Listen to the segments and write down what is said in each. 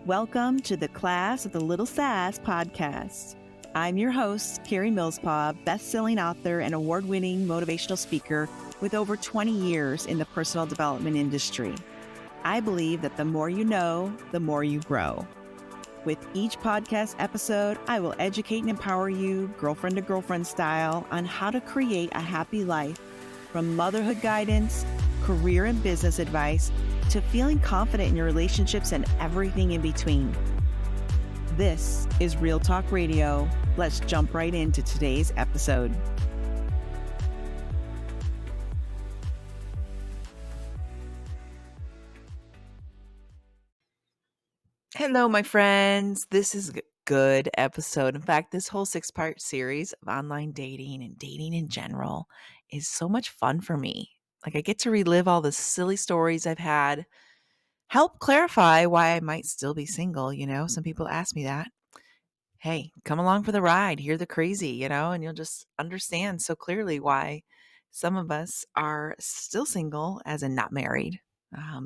Welcome to the Class of the Little Sass podcast. I'm your host, Carrie Millspaw, best-selling author and award-winning motivational speaker with over 20 years in the personal development industry. I believe that the more you know, the more you grow. With each podcast episode, I will educate and empower you, girlfriend to girlfriend style, on how to create a happy life, from motherhood guidance, career and business advice, to feeling confident in your relationships and everything in between. This is Real Talk Radio. Let's jump right into today's episode. Hello, my friends. This is a good episode. In fact, this whole 6-part series of online dating and dating in general is so much fun for me. I get to relive all the silly stories I've had, help clarify why I might still be single. Some people ask me that. Hey, come along for the ride, hear the crazy, and you'll just understand so clearly why some of us are still single, as in not married.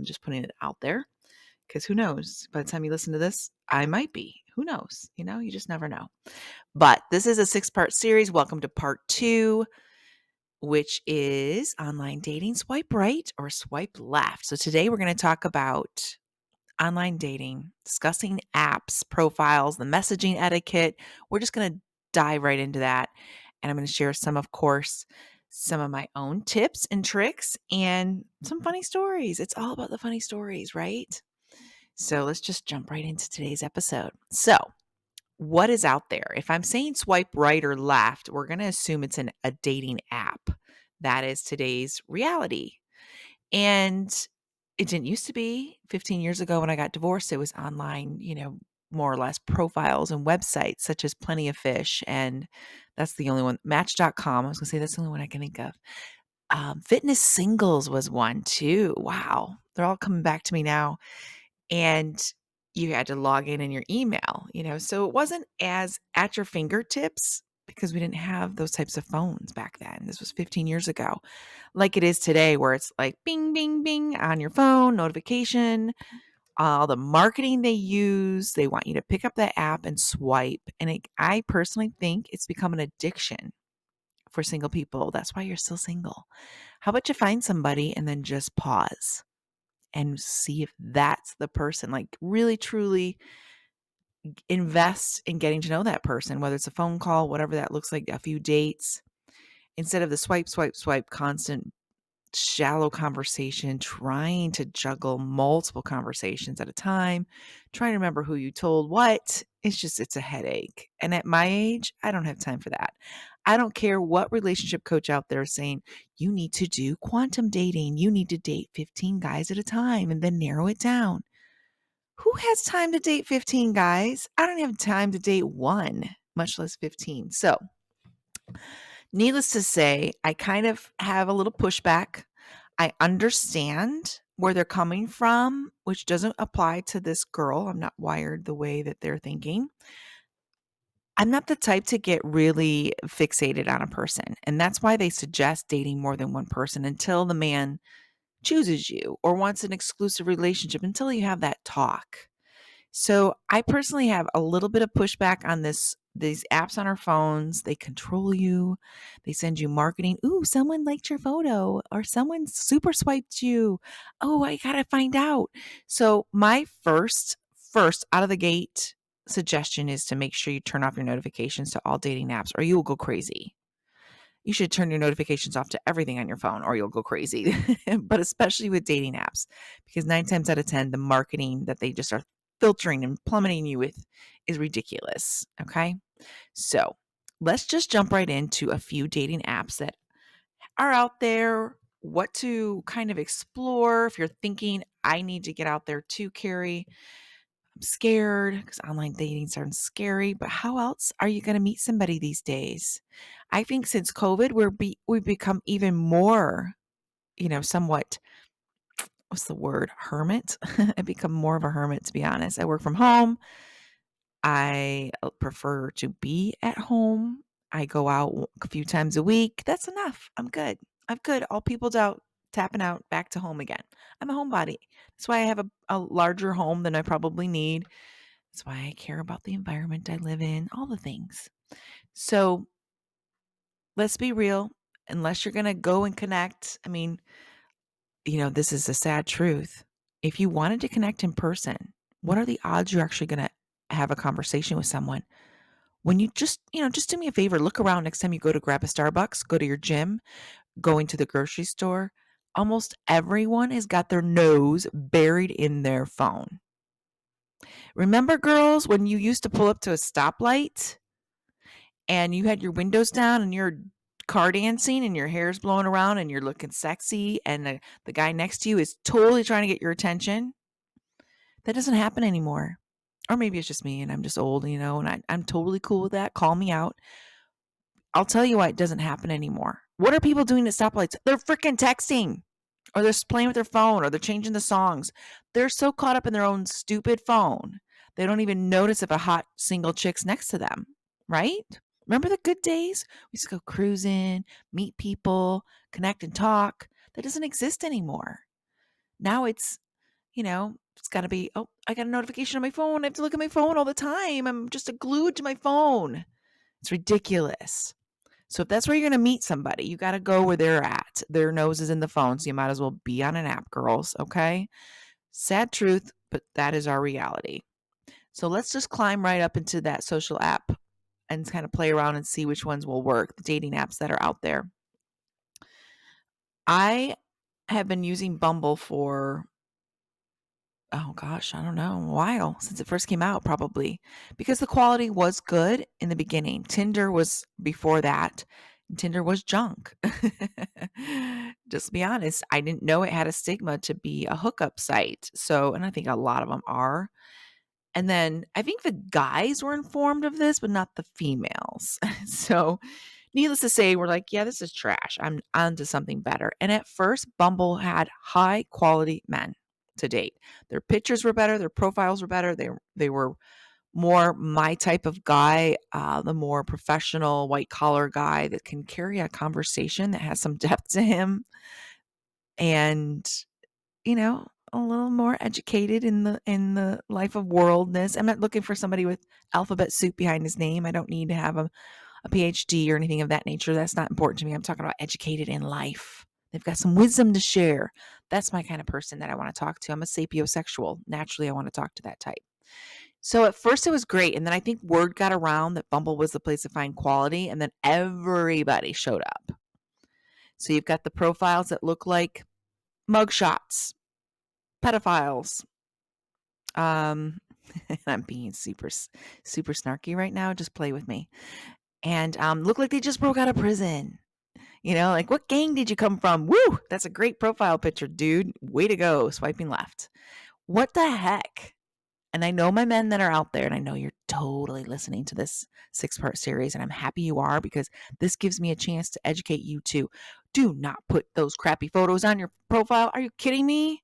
Just putting it out there, because who knows? By the time you listen to this, I might be. Who knows? You just never know. But this is a 6-part series. Welcome to part 2, which is online dating, swipe right or swipe left. So today we're going to talk about online dating, discussing apps, profiles, the messaging etiquette. We're just going to dive right into that. And I'm going to share some of my own tips and tricks and some funny stories. It's all about the funny stories, right? So let's just jump right into today's episode. So what is out there? If I'm saying swipe right or left, we're going to assume it's a dating app. That is today's reality. And it didn't used to be. 15 years ago when I got divorced, it was online, more or less profiles and websites such as Plenty of Fish. And that's the only one. Match.com. I was going to say that's the only one I can think of. Fitness Singles was one too. Wow. They're all coming back to me now. And you had to log in your email, so it wasn't as at your fingertips because we didn't have those types of phones back then. This was 15 years ago, like it is today, where it's like bing, bing, bing on your phone, notification, all the marketing they use. They want you to pick up that app and swipe. And I personally think it's become an addiction for single people. That's why you're still single. How about you find somebody and then just pause and see if that's the person? Really, truly invest in getting to know that person, whether it's a phone call, whatever that looks like, a few dates, instead of the swipe, swipe, swipe, constant shallow conversation, trying to juggle multiple conversations at a time, trying to remember who you told what. It's a headache. And at my age, I don't have time for that. I don't care what relationship coach out there is saying, you need to do quantum dating. You need to date 15 guys at a time and then narrow it down. Who has time to date 15 guys? I don't have time to date one, much less 15. So needless to say, I kind of have a little pushback. I understand where they're coming from, which doesn't apply to this girl. I'm not wired the way that they're thinking. I'm not the type to get really fixated on a person. And that's why they suggest dating more than one person until the man chooses you or wants an exclusive relationship, until you have that talk. So I personally have a little bit of pushback on these apps on our phones. They control you. They send you marketing. Ooh, someone liked your photo, or someone super swiped you. Oh, I got to find out. So my first out of the gate suggestion is to make sure you turn off your notifications to all dating apps, or you will go crazy. You should turn your notifications off to everything on your phone, or you'll go crazy. But especially with dating apps, because 9 times out of 10, the marketing that they just are filtering and plummeting you with is ridiculous. Okay. So let's just jump right into a few dating apps that are out there, what to kind of explore. If you're thinking, I need to get out there too, Carrie, I'm scared because online dating sounds scary, but how else are you going to meet somebody these days? I think since COVID, we've become even more, somewhat, what's the word? Hermit. I've become more of a hermit, to be honest. I work from home. I prefer to be at home. I go out a few times a week. That's enough. I'm good. All peopled out tapping out back to home again. I'm a homebody. That's why I have a larger home than I probably need. That's why I care about the environment I live in, all the things. So let's be real. Unless you're going to go and connect, I mean, this is a sad truth. If you wanted to connect in person, what are the odds you're actually going to have a conversation with someone? When you just do me a favor, look around next time you go to grab a Starbucks, go to your gym, going to the grocery store. Almost everyone has got their nose buried in their phone. Remember, girls, when you used to pull up to a stoplight and you had your windows down and you're car dancing and your hair's blowing around and you're looking sexy and the guy next to you is totally trying to get your attention? That doesn't happen anymore. Or maybe it's just me and I'm just old, and I'm totally cool with that. Call me out. I'll tell you why it doesn't happen anymore. What are people doing at stoplights? They're freaking texting, or they're playing with their phone, or they're changing the songs. They're so caught up in their own stupid phone, they don't even notice if a hot single chick's next to them, right? Remember the good days? We used to go cruising, meet people, connect and talk. That doesn't exist anymore. Now it's got to be, oh, I got a notification on my phone. I have to look at my phone all the time. I'm just glued to my phone. It's ridiculous. So if that's where you're going to meet somebody, you got to go where they're at. Their nose is in the phone, so you might as well be on an app, girls, okay? Sad truth, but that is our reality. So let's just climb right up into that social app and kind of play around and see which ones will work, the dating apps that are out there. I have been using Bumble for, oh gosh, I don't know, a while, since it first came out, probably, because the quality was good in the beginning. Tinder was before that. Tinder was junk. Just to be honest, I didn't know it had a stigma to be a hookup site. So, and I think a lot of them are. And then I think the guys were informed of this, but not the females. So, needless to say, we're like, yeah, this is trash. I'm on to something better. And at first, Bumble had high quality men to date. Their pictures were better, their profiles were better. They were more my type of guy, the more professional white collar guy that can carry a conversation that has some depth to him, and a little more educated in the life of worldness. I'm not looking for somebody with alphabet soup behind his name. I don't need to have a PhD or anything of that nature. That's not important to me. I'm talking about educated in life. They've got some wisdom to share. That's my kind of person that I want to talk to. I'm a sapiosexual. Naturally, I want to talk to that type. So at first it was great. And then I think word got around that Bumble was the place to find quality. And then everybody showed up. So you've got the profiles that look like mugshots, pedophiles. I'm being super, super snarky right now. Just play with me. And look like they just broke out of prison. Like, what gang did you come from? Woo! That's a great profile picture, dude. Way to go, swiping left. What the heck? And I know my men that are out there, and I know you're totally listening to this 6-part series, and I'm happy you are, because this gives me a chance to educate you too. Do not put those crappy photos on your profile. Are you kidding me?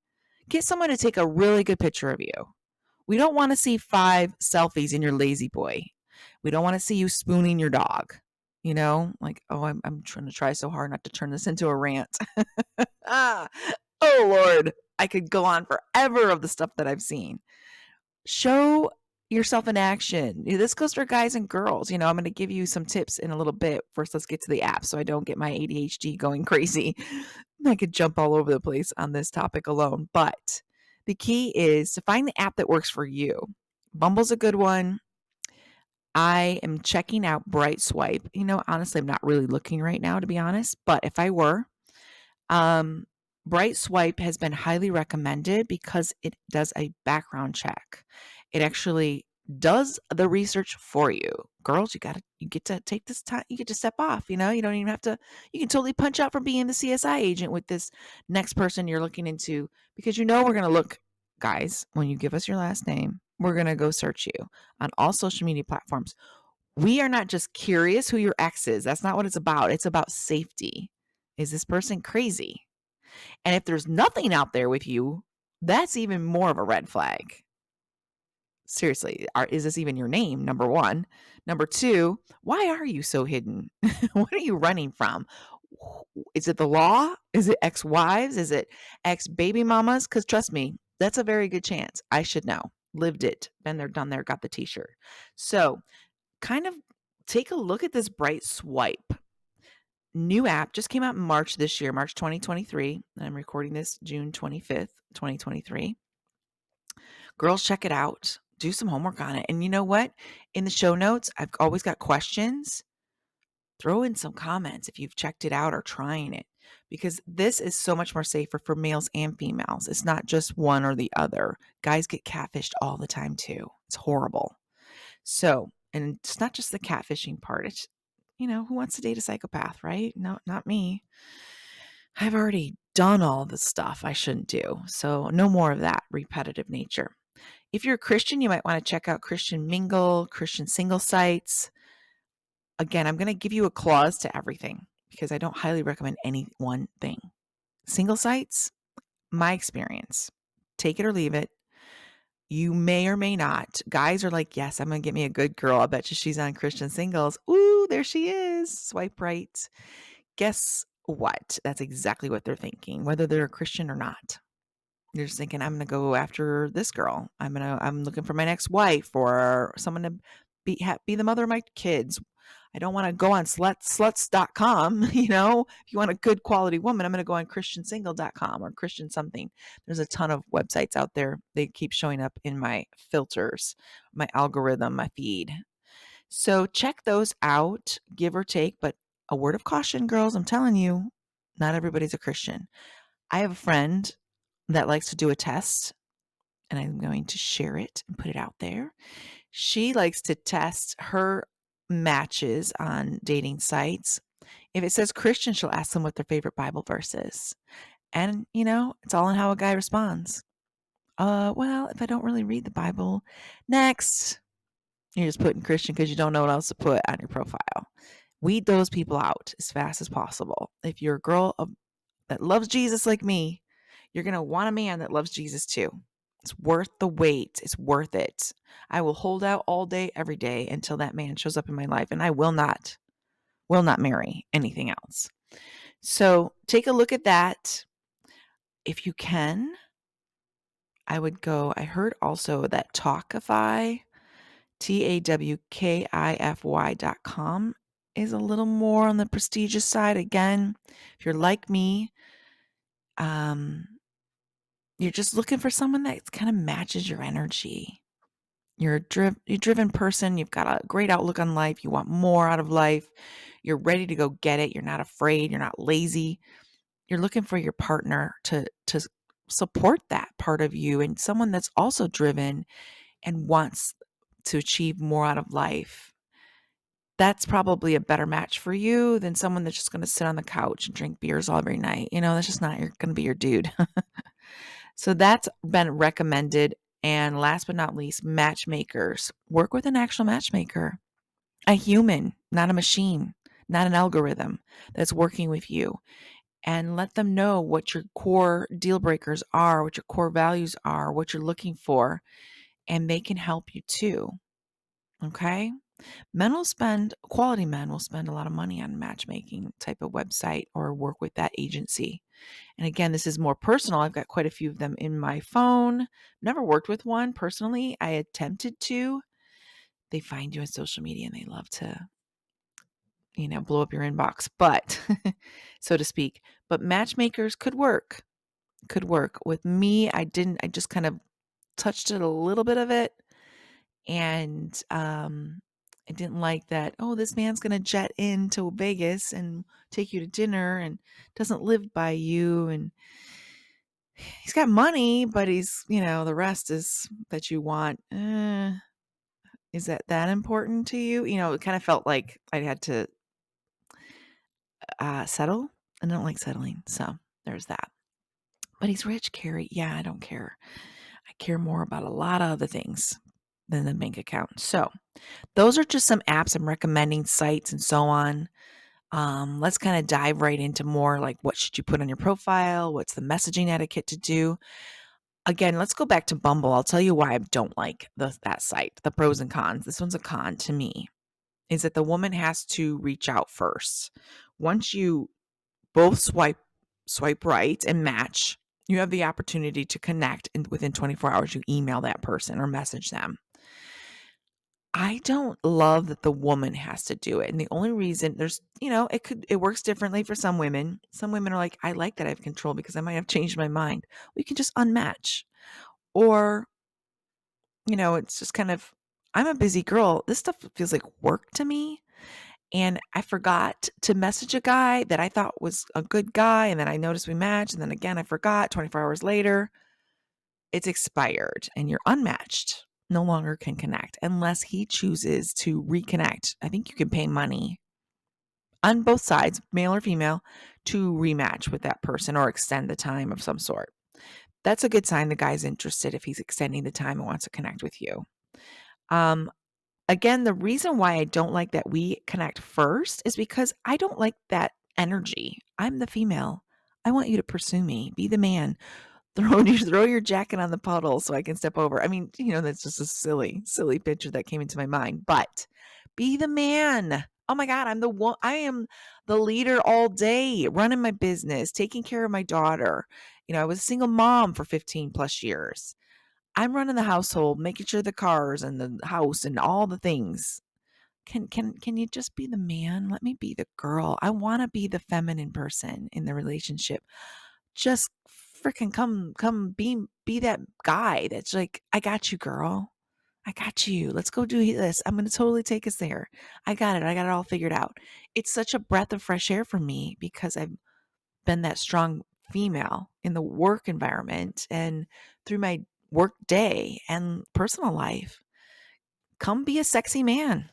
Get someone to take a really good picture of you. We don't want to see 5 selfies in your lazy boy. We don't want to see you spooning your dog. Like, oh, I'm trying to try so hard not to turn this into a rant. Oh, Lord. I could go on forever of the stuff that I've seen. Show yourself in action. This goes for guys and girls. I'm going to give you some tips in a little bit. First, let's get to the app so I don't get my ADHD going crazy. I could jump all over the place on this topic alone. But the key is to find the app that works for you. Bumble's a good one. I am checking out Bright Swipe. Honestly, I'm not really looking right now, to be honest. But if I were, Bright Swipe has been highly recommended because it does a background check. It actually does the research for you. Girls, you get to take this time. You get to step off, you don't even have to, you can totally punch out from being the CSI agent with this next person you're looking into, because we're going to look, guys, when you give us your last name, we're going to go search you on all social media platforms. We are not just curious who your ex is. That's not what it's about. It's about safety. Is this person crazy? And if there's nothing out there with you, that's even more of a red flag. Seriously, is this even your name? Number 1. Number 2, why are you so hidden? What are you running from? Is it the law? Is it ex-wives? Is it ex-baby mamas? Because trust me, that's a very good chance. I should know. Lived it. Been there, done there, got the t-shirt. So kind of take a look at this Bright Swipe. New app just came out in March this year, March 2023. I'm recording this June 25th, 2023. Girls, check it out. Do some homework on it. And you know what? In the show notes, I've always got questions. Throw in some comments if you've checked it out or trying it, because this is so much more safer for males and females. It's not just one or the other. Guys get catfished all the time too. It's horrible. So, and it's not just the catfishing part. It's, who wants to date a psychopath, right? No, not me. I've already done all the stuff I shouldn't do. So no more of that repetitive nature. If you're a Christian, you might want to check out Christian Mingle, Christian single sites. Again, I'm going to give you a clause to everything because I don't highly recommend any one thing. Single sites, my experience, take it or leave it. You may or may not. Guys are like, yes, I'm going to get me a good girl. I bet you she's on Christian Singles. Ooh, there she is. Swipe right. Guess what? That's exactly what they're thinking, whether they're a Christian or not. They're just thinking, I'm going to go after this girl. I'm looking for my next wife or someone to be the mother of my kids. I don't want to go on sluts.com. If you want a good quality woman, I'm going to go on christiansingle.com or Christian something. There's a ton of websites out there. They keep showing up in my filters, my algorithm, my feed. So check those out, give or take. But a word of caution, girls, I'm telling you, not everybody's a Christian. I have a friend that likes to do a test, and I'm going to share it and put it out there. She likes to test her matches on dating sites. If it says Christian, she'll ask them what their favorite Bible verse is. And, it's all in how a guy responds. Well, if I don't really read the Bible, next. You're just putting Christian because you don't know what else to put on your profile. Weed those people out as fast as possible. If you're a girl that loves Jesus like me, you're going to want a man that loves Jesus too. It's worth the wait. It's worth it. I will hold out all day, every day until that man shows up in my life, and I will not marry anything else. So take a look at that. If you can, I would go. I heard also that Talkify, TAWKIFY.com is a little more on the prestigious side. Again, if you're like me, you're just looking for someone that kind of matches your energy. You're a driven person. You've got a great outlook on life. You want more out of life. You're ready to go get it. You're not afraid. You're not lazy. You're looking for your partner to support that part of you, and someone that's also driven and wants to achieve more out of life. That's probably a better match for you than someone that's just going to sit on the couch and drink beers all every night. That's just not going to be your dude. So that's been recommended. And last but not least, matchmakers. Work with an actual matchmaker, a human, not a machine, not an algorithm that's working with you. And let them know what your core deal breakers are, what your core values are, what you're looking for, and they can help you too. Okay? Quality men will spend a lot of money on matchmaking type of website or work with that agency. And again, this is more personal. I've got quite a few of them in my phone. Never worked with one personally. I attempted to. They find you on social media and they love to, blow up your inbox, but so to speak. But matchmakers could work. With me, I just kind of touched it a little bit of it. And I didn't like that, this man's going to jet into Vegas and take you to dinner and doesn't live by you. And he's got money, but he's, the rest is that you want. Is that important to you? It kind of felt like I had to settle. I don't like settling. So there's that. But he's rich, Carrie. Yeah, I don't care. I care more about a lot of other things than the bank account. So those are just some apps I'm recommending, sites and so on. Let's kind of dive right into more like what should you put on your profile? What's the messaging etiquette to do? Again, let's go back to Bumble. I'll tell you why I don't like that site, the pros and cons. This one's a con to me, is that the woman has to reach out first. Once you both swipe right and match, you have the opportunity to connect, and within 24 hours you email that person or message them. I don't love that the woman has to do it. And the only reason it works differently for some women. Some women are like, I like that I have control because I might have changed my mind. We can just unmatch. Or, it's just kind of, I'm a busy girl. This stuff feels like work to me. And I forgot to message a guy that I thought was a good guy. And then I noticed we matched. And then again, I forgot 24 hours later. It's expired and you're unmatched. No longer can connect unless he chooses to reconnect. I think you can pay money on both sides, male or female, to rematch with that person or extend the time of some sort. That's a good sign the guy's interested if he's extending the time and wants to connect with you. Again, the reason why I don't like that we connect first is because I don't like that energy. I'm the female. I want you to pursue me, be the man. Throw your jacket on the puddle so I can step over. I mean, that's just a silly picture that came into my mind. But be the man. Oh my God, I am the leader all day, running my business, taking care of my daughter. I was a single mom for 15 plus years. I'm running the household, making sure the cars and the house and all the things. Can you just be the man? Let me be the girl. I want to be the feminine person in the relationship. Just freaking come be that guy that's like, I got you, girl. I got you. Let's go do this. I'm going to totally take us there. I got it. I got it all figured out. It's such a breath of fresh air for me because I've been that strong female in the work environment and through my work day and personal life. Come be a sexy man.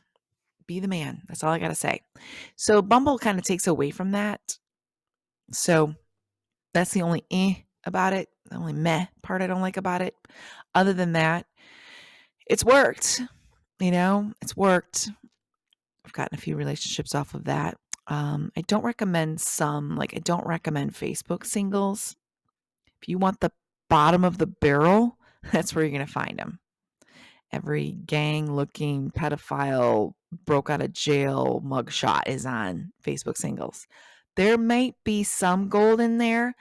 Be the man. That's all I got to say. So Bumble kind of takes away from that. So that's the only about it. The only meh part I don't like about it. Other than that, it's worked. It's worked. I've gotten a few relationships off of that. I don't recommend I don't recommend Facebook singles. If you want the bottom of the barrel, that's where you're going to find them. Every gang-looking pedophile broke out of jail mugshot is on Facebook singles. There might be some gold in there,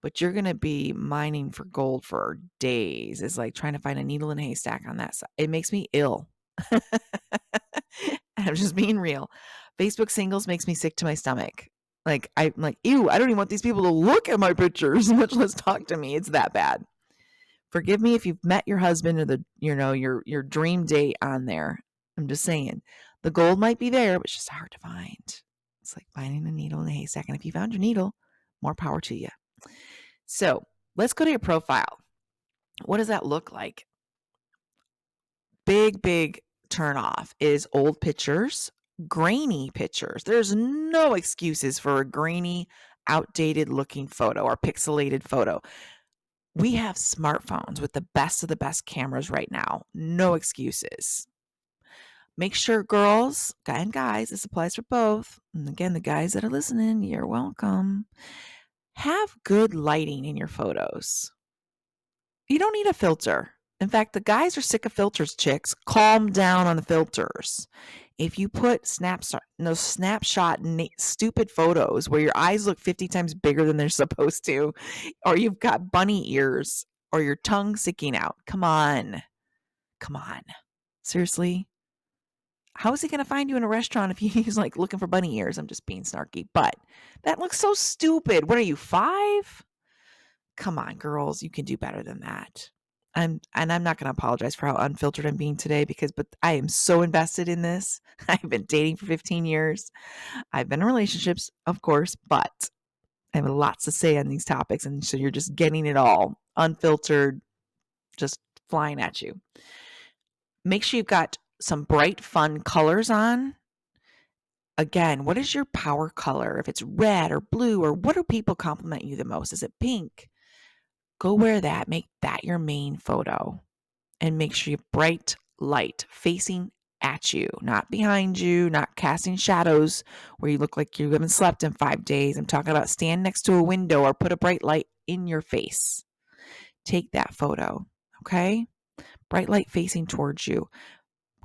but you're going to be mining for gold for days. It's like trying to find a needle in a haystack on that side. It makes me ill. I'm just being real. Facebook singles makes me sick to my stomach. I'm like, ew, I don't even want these people to look at my pictures, much less talk to me. It's that bad. Forgive me if you've met your husband or your dream date on there. I'm just saying. The gold might be there, but it's just hard to find. It's like finding a needle in a haystack. And if you found your needle, more power to you. So let's go to your profile. What does that look like? Big turn off is old pictures, grainy pictures. There's no excuses for a grainy, outdated looking photo or pixelated photo. We have smartphones with the best of the best cameras right now. No excuses. Make sure, girls and guys, this applies for both. And again, the guys that are listening, you're welcome. Have good lighting in your photos. You don't need a filter. In fact, the guys are sick of filters, chicks. Calm down on the filters. If you put snapshot stupid photos where your eyes look 50 times bigger than they're supposed to, or you've got bunny ears, or your tongue sticking out, come on. Seriously? How is he going to find you in a restaurant if he's like looking for bunny ears? I'm just being snarky, but that looks so stupid. What are you, 5? Come on, girls, you can do better than that. I'm not going to apologize for how unfiltered I'm being today but I am so invested in this. I've been dating for 15 years. I've been in relationships, of course, but I have lots to say on these topics. And so you're just getting it all unfiltered, just flying at you. Make sure you've got some bright, fun colors on. Again, what is your power color? If it's red or blue, or what do people compliment you the most? Is it pink? Go wear that. Make that your main photo. And make sure you have bright light facing at you, not behind you, not casting shadows where you look like you haven't slept in 5 days. I'm talking about stand next to a window or put a bright light in your face. Take that photo, okay? Bright light facing towards you.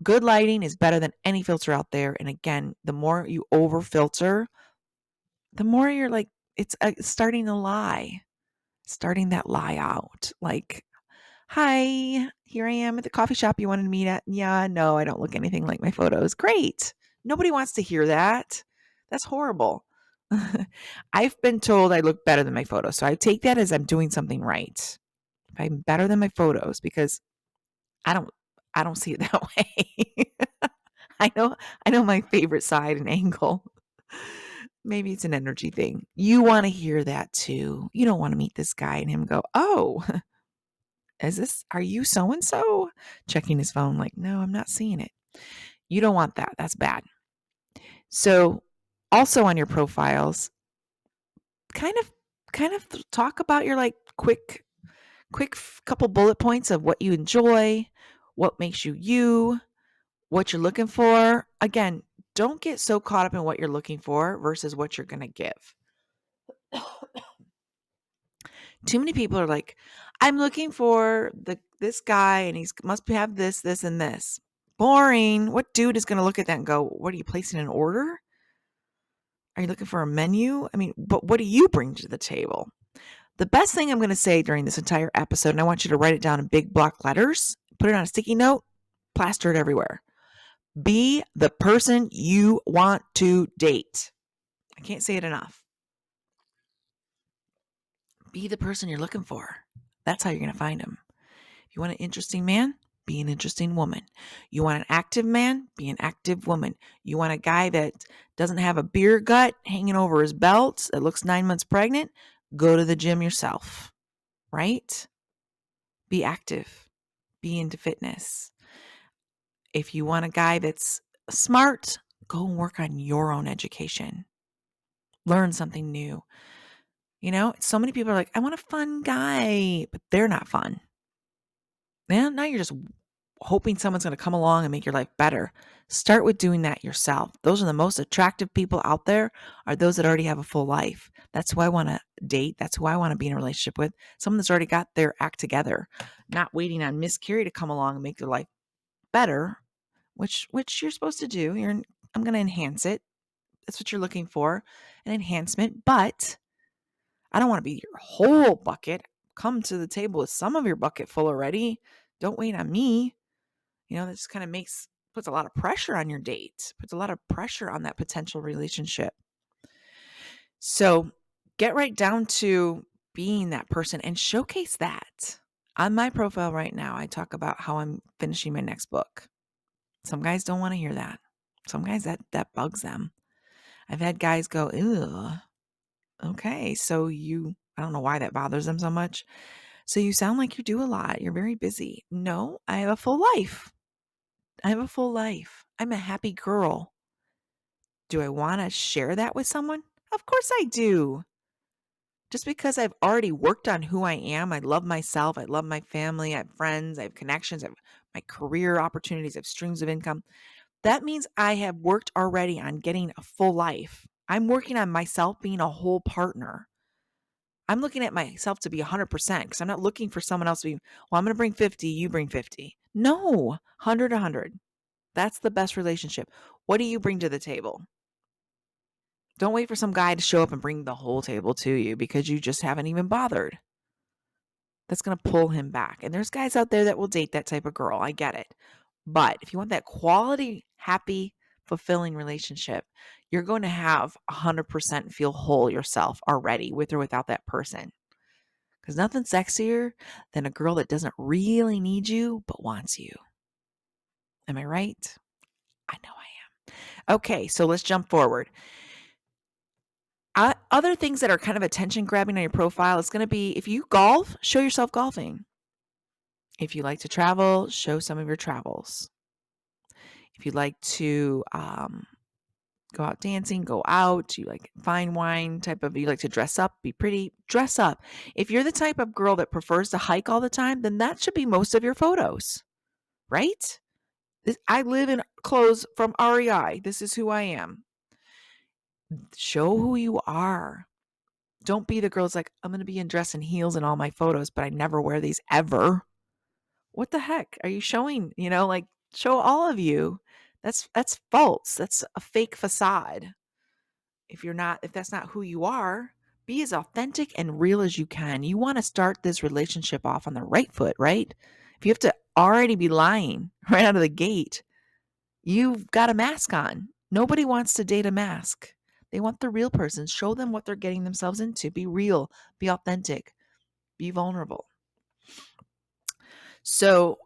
Good lighting is better than any filter out there. And again, the more you over filter, the more you're like It's starting a lie, starting that lie out. Like, hi, here I am at the coffee shop you wanted to meet at. Yeah, no, I don't look anything like my photos. Great. Nobody wants to hear that. That's horrible. I've been told I look better than my photos. So I take that as I'm doing something right. I'm better than my photos because I don't I don't see it that way. I know I know my favorite side and angle. Maybe it's an energy thing. You want to hear that too. You don't want to meet this guy and him go, "Oh, are you so and so?" Checking his phone like, "No, I'm not seeing it." You don't want that. That's bad. So, also on your profiles, kind of talk about your like quick couple bullet points of what you enjoy, what makes you you, what you're looking for. Again, don't get so caught up in what you're looking for versus what you're going to give. Too many people are like, I'm looking for this guy and he must have this, and this. Boring. What dude is going to look at that and go, what are you placing an order? Are you looking for a menu? I mean, but what do you bring to the table? The best thing I'm going to say during this entire episode, and I want you to write it down in big block letters, put it on a sticky note, plaster it everywhere. Be the person you want to date. I can't say it enough. Be the person you're looking for. That's how you're going to find him. If you want an interesting man, be an interesting woman. You want an active man, be an active woman. You want a guy that doesn't have a beer gut hanging over his belt, that looks 9 months pregnant, go to the gym yourself, right? Be active. Be into fitness. If you want a guy that's smart, go and work on your own education. Learn something new. You know, so many people are like, I want a fun guy, but they're not fun. Now you're just hoping someone's going to come along and make your life better. Start with doing that yourself. Those are the most attractive people out there, are those that already have a full life. That's who I want to date. That's who I want to be in a relationship with. Someone that's already got their act together, not waiting on Miss Carrie to come along and make their life better, which you're supposed to do. I'm going to enhance it. That's what you're looking for, an enhancement. But I don't want to be your whole bucket. Come to the table with some of your bucket full already. Don't wait on me. You know, that just kind of puts a lot of pressure on your date, puts a lot of pressure on that potential relationship. So get right down to being that person and showcase that. On my profile right now, I talk about how I'm finishing my next book. Some guys don't want to hear that. Some guys that bugs them. I've had guys go, ew, okay, so I don't know why that bothers them so much. So you sound like you do a lot. You're very busy. No, I have a full life. I'm a happy girl. Do I want to share that with someone? Of course I do. Just because I've already worked on who I am, I love myself, I love my family, I have friends, I have connections, I have my career opportunities, I have streams of income. That means I have worked already on getting a full life. I'm working on myself being a whole partner. I'm looking at myself to be 100% because I'm not looking for someone else to be, well, I'm going to bring 50, you bring 50. No, 100, 100. That's the best relationship. What do you bring to the table? Don't wait for some guy to show up and bring the whole table to you because you just haven't even bothered. That's going to pull him back. And there's guys out there that will date that type of girl. I get it. But if you want that quality, happy, fulfilling relationship, you're going to have 100% feel whole yourself already with or without that person. Because nothing's sexier than a girl that doesn't really need you but wants you. Am I right? I know I am. Okay, so let's jump forward. Other things that are kind of attention grabbing on your profile is going to be, if you golf, show yourself golfing. If you like to travel, show some of your travels. If you like to go out dancing, go out. You like fine wine you like to dress up, be pretty, dress up. If you're the type of girl that prefers to hike all the time, then that should be most of your photos, right? I live in clothes from REI. This is who I am. Show who you are. Don't be the girl that's like, I'm going to be in dress and heels in all my photos, but I never wear these ever. What the heck are you showing? Like, show all of you. That's false. That's a fake facade. If that's not who you are, Be as authentic and real as you can. You want to start this relationship off on the right foot, right? If you have to already be lying right out of the gate, you've got a mask on. Nobody wants to date a mask. They want the real person. Show them what they're getting themselves into. Be real, be authentic, be vulnerable. So,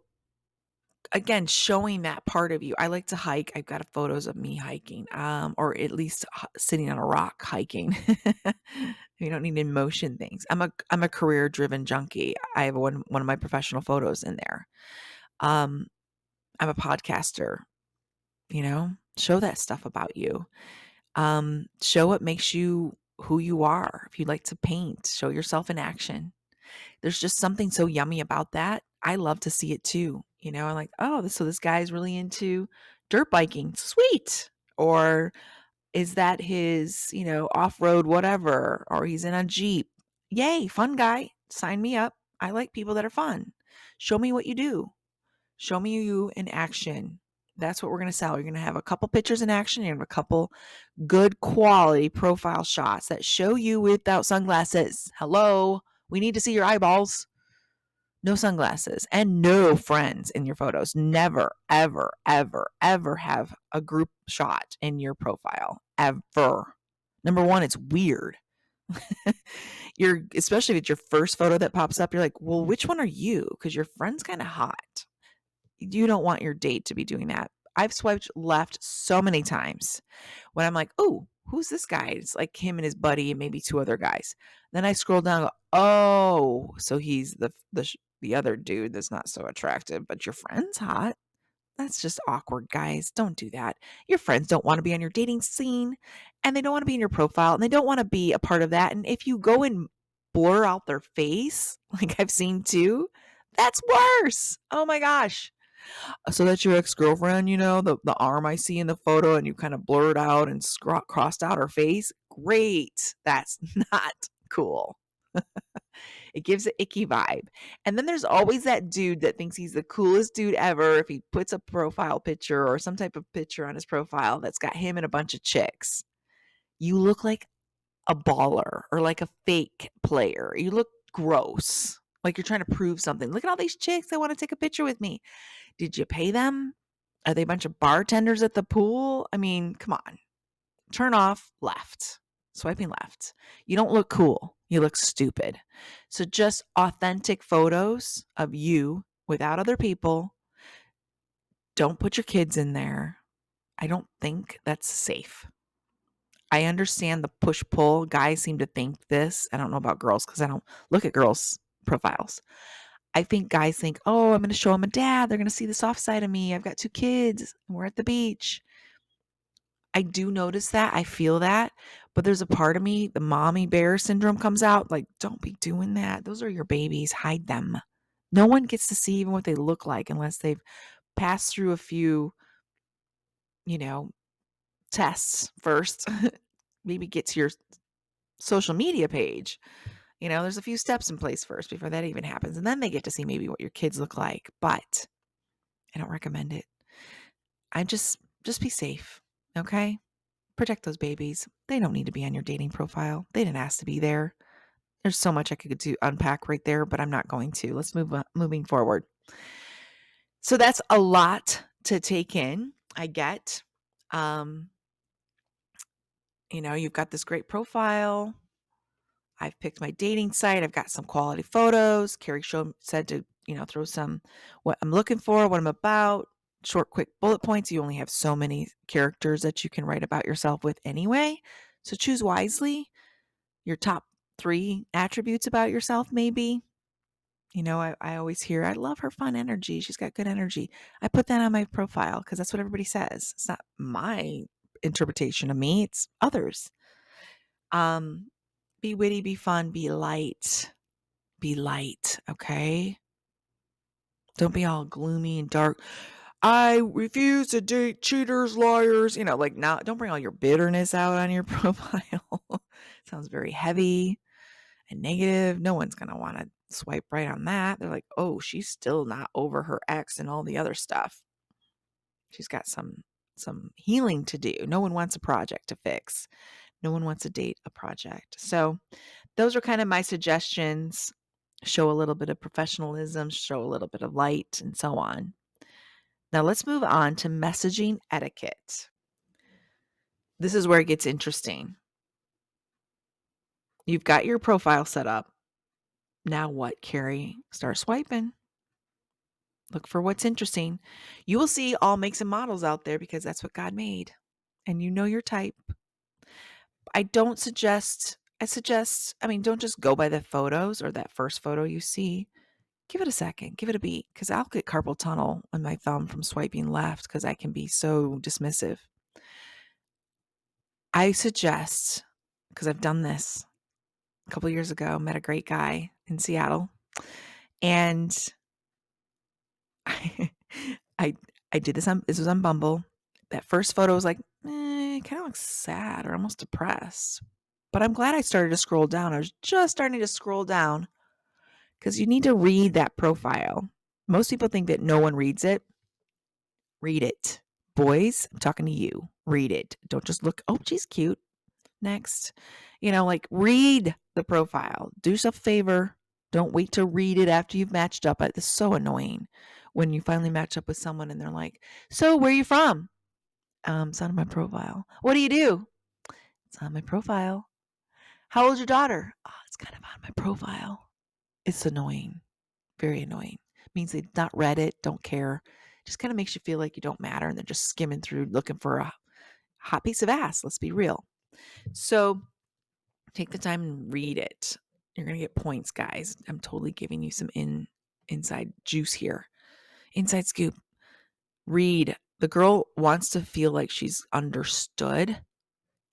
again, showing that part of you. I like to hike. I've got photos of me hiking, or at least sitting on a rock hiking. You don't need emotion things. I'm a career driven junkie. I have one of my professional photos in there. Um, I'm a podcaster. Show that stuff about you. Show what makes you who you are. If you like to paint, show yourself in action. There's just something so yummy about that. I love to see it too. I'm like, oh, so this guy's really into dirt biking. Sweet. Or is that his, off road, whatever, or he's in a Jeep? Yay, fun guy. Sign me up. I like people that are fun. Show me what you do. Show me you in action. That's what we're going to sell. You're going to have a couple pictures in action. You're going to have a couple good quality profile shots that show you without sunglasses. Hello. We need to see your eyeballs. No sunglasses and no friends in your photos. Never, ever, ever, ever have a group shot in your profile. Ever. Number one, it's weird. Especially if it's your first photo that pops up, you're like, well, which one are you? Because your friend's kind of hot. You don't want your date to be doing that. I've swiped left so many times when I'm like, oh, who's this guy? It's like him and his buddy and maybe two other guys. Then I scroll down and go, oh, so he's the other dude that's not so attractive, but your friend's hot. That's just awkward, guys. Don't do that. Your friends don't want to be on your dating scene and they don't want to be in your profile and they don't want to be a part of that. And if you go and blur out their face, like I've seen too, that's worse. Oh my gosh. So that's your ex-girlfriend, the arm I see in the photo and you kind of blurred out and crossed out her face. Great. That's not cool. It gives an icky vibe. And then there's always that dude that thinks he's the coolest dude ever if he puts a profile picture or some type of picture on his profile that's got him and a bunch of chicks. You look like a baller or like a fake player. You look gross. Like you're trying to prove something. Look at all these chicks that want to take a picture with me. Did you pay them? Are they a bunch of bartenders at the pool? I mean, come on. Turn off left. Swiping left. You don't look cool. You look stupid. So just authentic photos of you without other people. Don't put your kids in there. I don't think that's safe. I understand the push-pull. Guys seem to think this. I don't know about girls because I don't look at girls' profiles. I think guys think, oh, I'm going to show them a dad. They're going to see the soft side of me. I've got 2 kids and we're at the beach. I do notice that. I feel that. But there's a part of me, the mommy bear syndrome comes out. Like, don't be doing that. Those are your babies. Hide them. No one gets to see even what they look like unless they've passed through a few, tests first. Maybe get to your social media page. There's a few steps in place first before that even happens. And then they get to see maybe what your kids look like. But I don't recommend it. I just be safe. Okay? Protect those babies. They don't need to be on your dating profile. They didn't ask to be there. There's so much I could unpack right there, but I'm not going to. Let's moving forward. So that's a lot to take in. I get. You've got this great profile. I've picked my dating site. I've got some quality photos. Carrie said to, throw some what I'm looking for, what I'm about, short, quick bullet points. You only have so many characters that you can write about yourself with anyway. So choose wisely. Your top 3 attributes about yourself, maybe. I always hear, I love her fun energy. She's got good energy. I put that on my profile because that's what everybody says. It's not my interpretation of me. It's others. Be witty, be fun, be light. Be light, okay? Don't be all gloomy and dark. I refuse to date cheaters, liars. Now, don't bring all your bitterness out on your profile. Sounds very heavy and negative. No one's going to want to swipe right on that. They're like, oh, she's still not over her ex and all the other stuff. She's got some healing to do. No one wants a project to fix. No one wants to date a project. So those are kind of my suggestions. Show a little bit of professionalism, show a little bit of light, and so on. Now let's move on to messaging etiquette. This is where it gets interesting. You've got your profile set up. Now what, Carrie? Start swiping. Look for what's interesting. You will see all makes and models out there because that's what God made. And you know your type. Don't just go by the photos or that first photo you see. Give it a second, give it a beat, because I'll get carpal tunnel on my thumb from swiping left because I can be so dismissive. I suggest, because I've done this a couple years ago, met a great guy in Seattle, and I I did this was on Bumble. That first photo was like, kind of looks sad or almost depressed. But I'm glad I started to scroll down. I was just starting to scroll down because you need to read that profile. Most people think that no one reads it. Read it. Boys, I'm talking to you. Read it. Don't just look, oh, she's cute. Next. Read the profile. Do yourself a favor. Don't wait to read it after you've matched up. It's so annoying when you finally match up with someone and they're like, so where are you from? It's on my profile. What do you do? It's on my profile. How old's your daughter? Oh, it's kind of on my profile. It's annoying. Very annoying. It means they've not read it, don't care. Just kind of makes you feel like you don't matter and they're just skimming through looking for a hot piece of ass. Let's be real. So take the time and read it. You're going to get points, guys. I'm totally giving you some inside juice here. Inside scoop. Read. The girl wants to feel like she's understood.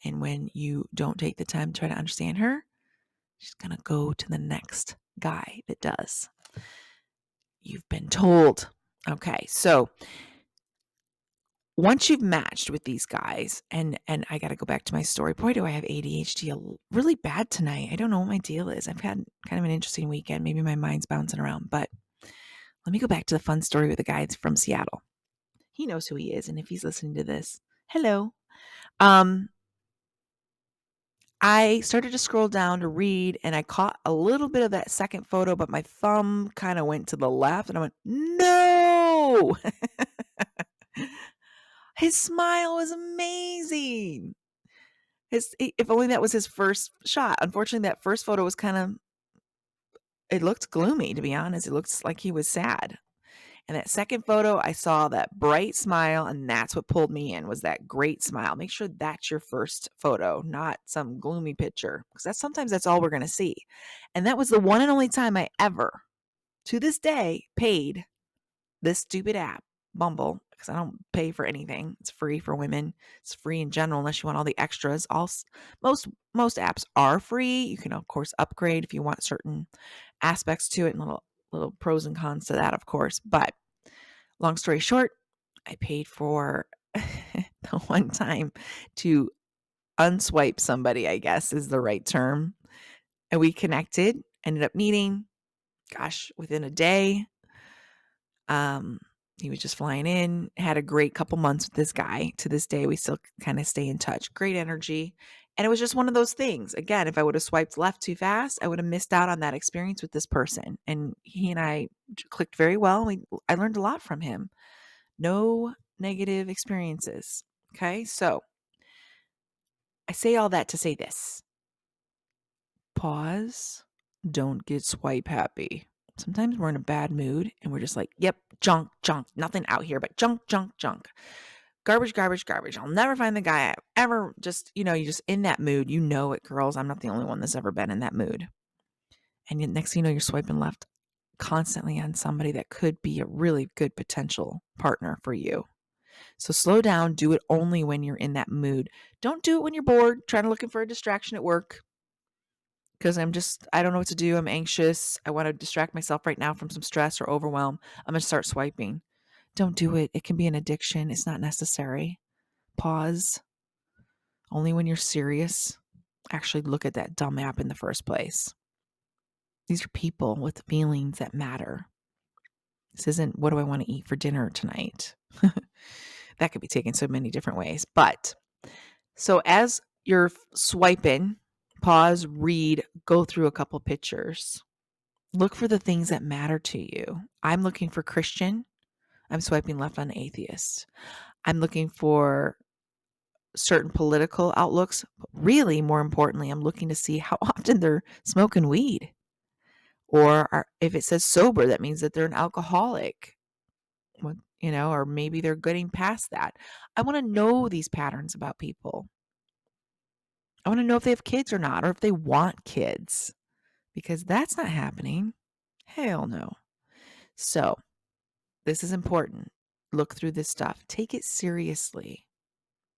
And when you don't take the time to try to understand her, she's going to go to the next guy that does. You've been told. Okay, so once you've matched with these guys, and I got to go back to my story. Boy, do I have ADHD really bad tonight. I don't know what my deal is. I've had kind of an interesting weekend. Maybe my mind's bouncing around, but let me go back to the fun story with the guy from Seattle. He knows who he is, and if he's listening to this, hello. I started to scroll down to read, and I caught a little bit of that second photo, but my thumb kind of went to the left, and I went, no! His smile was amazing. If only that was his first shot. Unfortunately, that first photo was it looked gloomy, to be honest. It looked like he was sad. And that second photo, I saw that bright smile, and that's what pulled me in, was that great smile. Make sure that's your first photo, not some gloomy picture, because sometimes that's all we're going to see. And that was the one and only time I ever, to this day, paid this stupid app, Bumble, because I don't pay for anything. It's free for women. It's free in general, unless you want all the extras. Most apps are free. You can, of course, upgrade if you want certain aspects to it, and little pros and cons to that, of course. But long story short, I paid for the one time to unswipe somebody, I guess is the right term. And we connected, ended up meeting, within a day. He was just flying in, had a great couple months with this guy. To this day, we still kind of stay in touch. Great energy. And it was just one of those things. Again, if I would have swiped left too fast, I would have missed out on that experience with this person. And he and I clicked very well. I learned a lot from him. No negative experiences. Okay. So I say all that to say this. Pause. Don't get swipe happy. Sometimes we're in a bad mood and we're just like, yep, junk, nothing out here but junk. Garbage. I'll never find the guy I ever you're just in that mood. You know it, girls. I'm not the only one that's ever been in that mood. And next thing you know, you're swiping left constantly on somebody that could be a really good potential partner for you. So slow down. Do it only when you're in that mood. Don't do it when you're bored, looking for a distraction at work. Because I don't know what to do. I'm anxious. I want to distract myself right now from some stress or overwhelm. I'm going to start swiping. Don't do it. It can be an addiction. It's not necessary. Pause. Only when you're serious. Actually look at that dumb app in the first place. These are people with feelings that matter. This isn't, what do I want to eat for dinner tonight? That could be taken so many different ways. But so as you're swiping, pause, read, go through a couple pictures. Look for the things that matter to you. I'm looking for Christian. I'm swiping left on atheist. I'm looking for certain political outlooks. But really, more importantly, I'm looking to see how often they're smoking weed. Or if it says sober, that means that they're an alcoholic. Or maybe they're getting past that. I want to know these patterns about people. I want to know if they have kids or not, or if they want kids, because that's not happening. Hell no. So this is important. Look through this stuff. Take it seriously.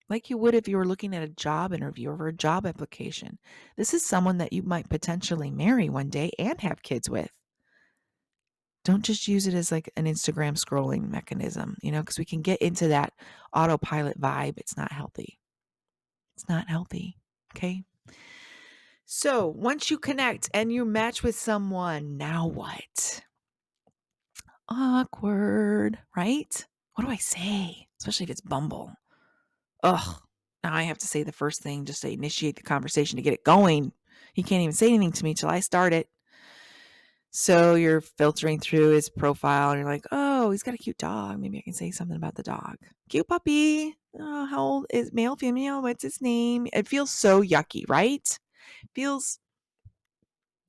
Like you would if you were looking at a job interview or a job application. This is someone that you might potentially marry one day and have kids with. Don't just use it as like an Instagram scrolling mechanism, because we can get into that autopilot vibe. It's not healthy. It's not healthy. Okay. So once you connect and you match with someone, now what? Awkward, right? What do I say? Especially if it's Bumble. Ugh. Now I have to say the first thing just to initiate the conversation to get it going. He can't even say anything to me till I start it. So you're filtering through his profile and you're like, oh, he's got a cute dog. Maybe I can say something about the dog. Cute puppy. Oh, how old is male, female? What's his name? It feels so yucky, right? It feels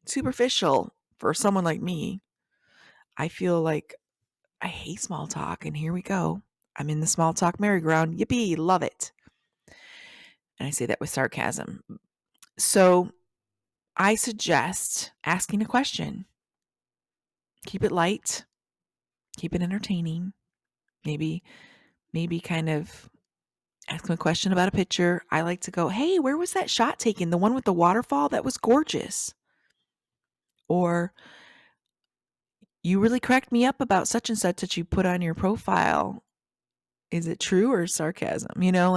superficial for someone like me. I feel like I hate small talk, and here we go. I'm in the small talk merry-go-round. Yippee, love it. And I say that with sarcasm. So I suggest asking a question. Keep it light. Keep it entertaining. Maybe kind of ask them a question about a picture. I like to go, hey, where was that shot taken? The one with the waterfall? That was gorgeous. Or you really cracked me up about such and such that you put on your profile. Is it true or sarcasm?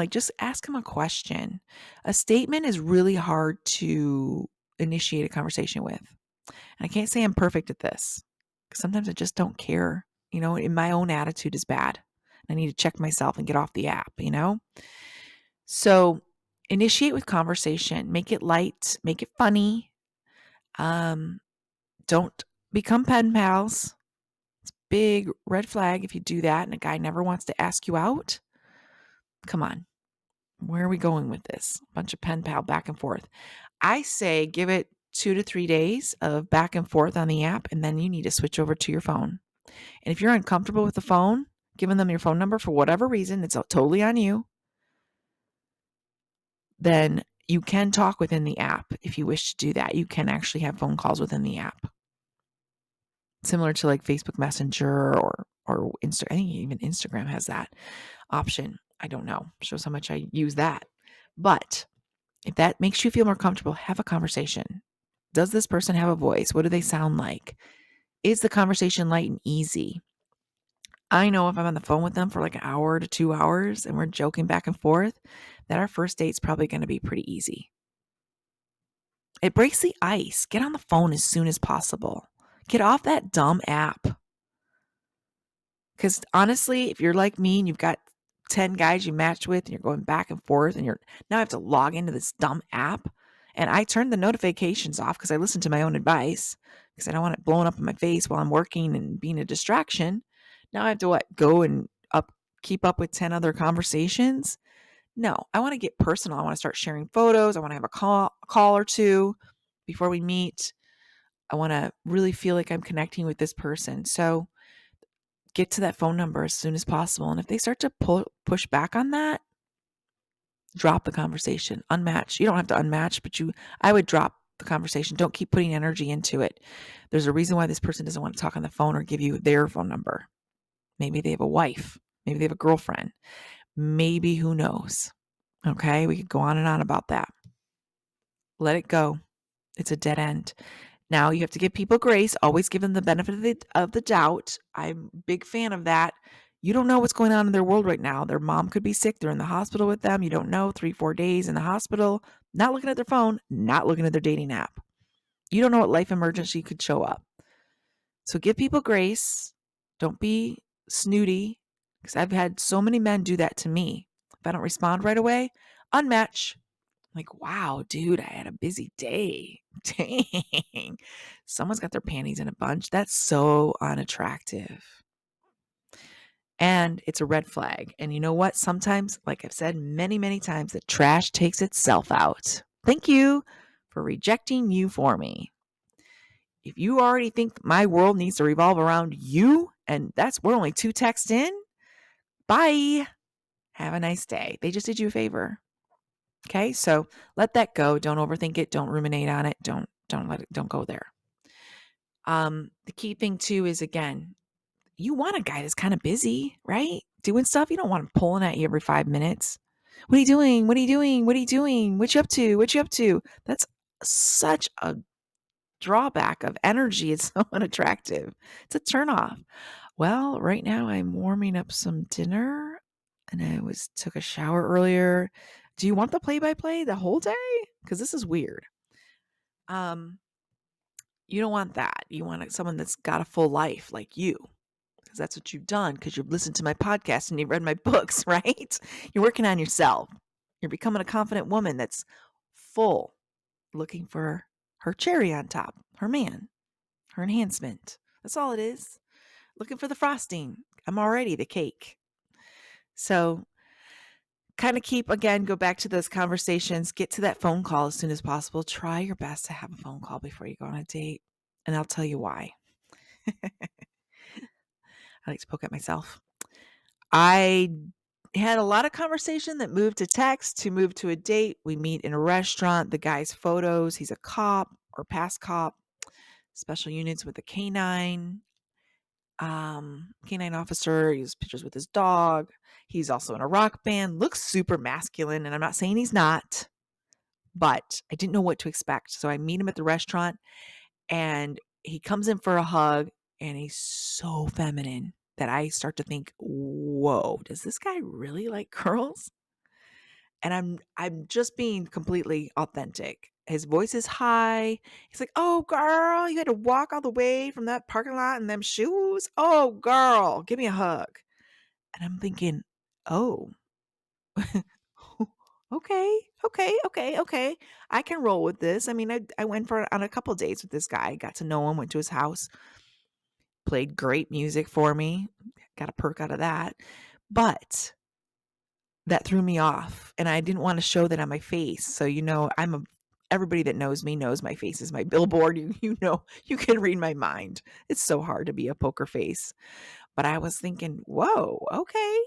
Just ask them a question. A statement is really hard to initiate a conversation with. And I can't say I'm perfect at this because sometimes I just don't care. And my own attitude is bad. I need to check myself and get off the app, So initiate with conversation. Make it light. Make it funny. Don't become pen pals. It's a big red flag if you do that and a guy never wants to ask you out. Come on. Where are we going with this? A bunch of pen pal back and forth. I say give it 2 to 3 days of back and forth on the app, and then you need to switch over to your phone. And if you're uncomfortable with the phone, giving them your phone number for whatever reason, it's totally on you, then you can talk within the app if you wish to do that. You can actually have phone calls within the app. Similar to like Facebook Messenger or Insta. I think even Instagram has that option. I don't know. Shows how much I use that. But if that makes you feel more comfortable, have a conversation. Does this person have a voice? What do they sound like? Is the conversation light and easy? I know if I'm on the phone with them for like an hour to 2 hours and we're joking back and forth, that our first date's probably going to be pretty easy. It breaks the ice. Get on the phone as soon as possible. Get off that dumb app. Because honestly, if you're like me and you've got 10 guys you matched with and you're going back and forth and now I have to log into this dumb app, and I turn the notifications off because I listen to my own advice because I don't want it blowing up in my face while I'm working and being a distraction. Now I have to go and keep up with 10 other conversations. No, I want to get personal. I want to start sharing photos. I want to have a call or two before we meet. I want to really feel like I'm connecting with this person. So get to that phone number as soon as possible. And if they start to push back on that, drop the conversation. Unmatch. You don't have to unmatch, but I would drop the conversation. Don't keep putting energy into it. There's a reason why this person doesn't want to talk on the phone or give you their phone number. Maybe they have a wife. Maybe they have a girlfriend. Maybe, who knows? Okay, we could go on and on about that. Let it go. It's a dead end. Now you have to give people grace. Always give them the benefit of the doubt. I'm a big fan of that. You don't know what's going on in their world right now. Their mom could be sick. They're in the hospital with them. You don't know. 3-4 days in the hospital, not looking at their phone, not looking at their dating app. You don't know what life emergency could show up. So give people grace. Don't be snooty, because I've had so many men do that to me. If I don't respond right away, unmatch. Like, wow, dude, I had a busy day. Dang. Someone's got their panties in a bunch. That's so unattractive. And it's a red flag. And you know what? Sometimes, like I've said many, many times, the trash takes itself out. Thank you for rejecting you for me. If you already think my world needs to revolve around you, and we're only 2 texts in, bye. Have a nice day. They just did you a favor. Okay? So let that go. Don't overthink it. Don't ruminate on it. Don't go there. The key thing too is, again, you want a guy that's kind of busy, right? Doing stuff. You don't want him pulling at you every 5 minutes. What are you doing? What are you doing? What are you doing? What you up to? What you up to? That's such a drawback of energy. It's so unattractive. It's a turnoff. Well, right now I'm warming up some dinner and I took a shower earlier. Do you want the play-by-play the whole day? Because this is weird. You don't want that. You want someone that's got a full life like you. Because that's what you've done, because you've listened to my podcast and you've read my books, right? You're working on yourself. You're becoming a confident woman that's full, looking for her cherry on top, her man, her enhancement. That's all it is. Looking for the frosting. I'm already the cake. So kind of go back to those conversations, get to that phone call as soon as possible. Try your best to have a phone call before you go on a date. And I'll tell you why. I like to poke at myself. I had a lot of conversation that moved to text, to move to a date. We meet in a restaurant. The guy's photos. He's a cop or past cop, special units with a canine officer. He has pictures with his dog. He's also in a rock band, looks super masculine. And I'm not saying he's not, but I didn't know what to expect. So I meet him at the restaurant and he comes in for a hug and he's so feminine that I start to think, whoa, does this guy really like girls? And I'm just being completely authentic. His voice is high. He's like, oh, girl, you had to walk all the way from that parking lot in them shoes? Oh, girl, give me a hug. And I'm thinking, oh, okay. I can roll with this. I mean, I went on a couple dates with this guy, got to know him, went to his house, played great music for me, got a perk out of that. But that threw me off, and I didn't want to show that on my face. So, everybody that knows me knows my face is my billboard. You know, you can read my mind. It's so hard to be a poker face. But I was thinking, whoa, okay.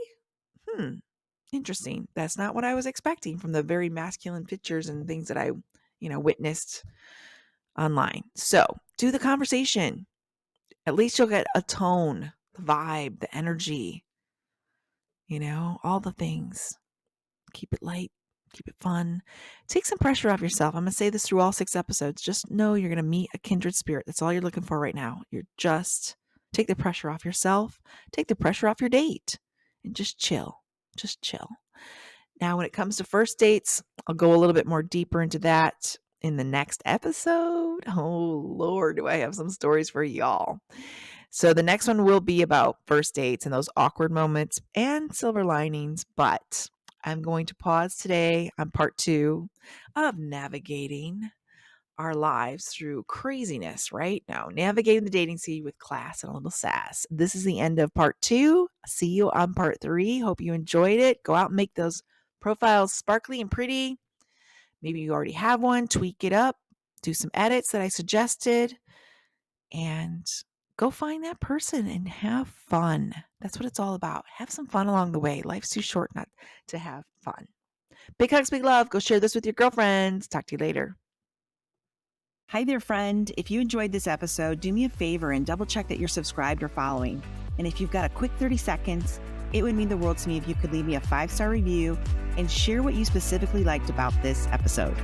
Interesting. That's not what I was expecting from the very masculine pictures and things that I, witnessed online. So do the conversation. At least you'll get a tone, the vibe, the energy, all the things. Keep it light, keep it fun. Take some pressure off yourself. I'm going to say this through all 6 episodes. Just know you're going to meet a kindred spirit. That's all you're looking for right now. You're just take the pressure off yourself, take the pressure off your date, and just chill. Just chill. Now, when it comes to first dates, I'll go a little bit more deeper into that in the next episode. Oh, Lord, do I have some stories for y'all. So the next one will be about first dates and those awkward moments and silver linings. But I'm going to pause today on part 2 of navigating our lives through craziness, right? Now, navigating the dating scene with class and a little sass. This is the end of part 2. See you on part 3. Hope you enjoyed it. Go out and make those profiles sparkly and pretty. Maybe you already have one. Tweak it up. Do some edits that I suggested. And go find that person and have fun. That's what it's all about. Have some fun along the way. Life's too short not to have fun. Big hugs, big love. Go share this with your girlfriends. Talk to you later. Hi there, friend. If you enjoyed this episode, do me a favor and double check that you're subscribed or following. And if you've got a quick 30 seconds, it would mean the world to me if you could leave me a 5-star review and share what you specifically liked about this episode.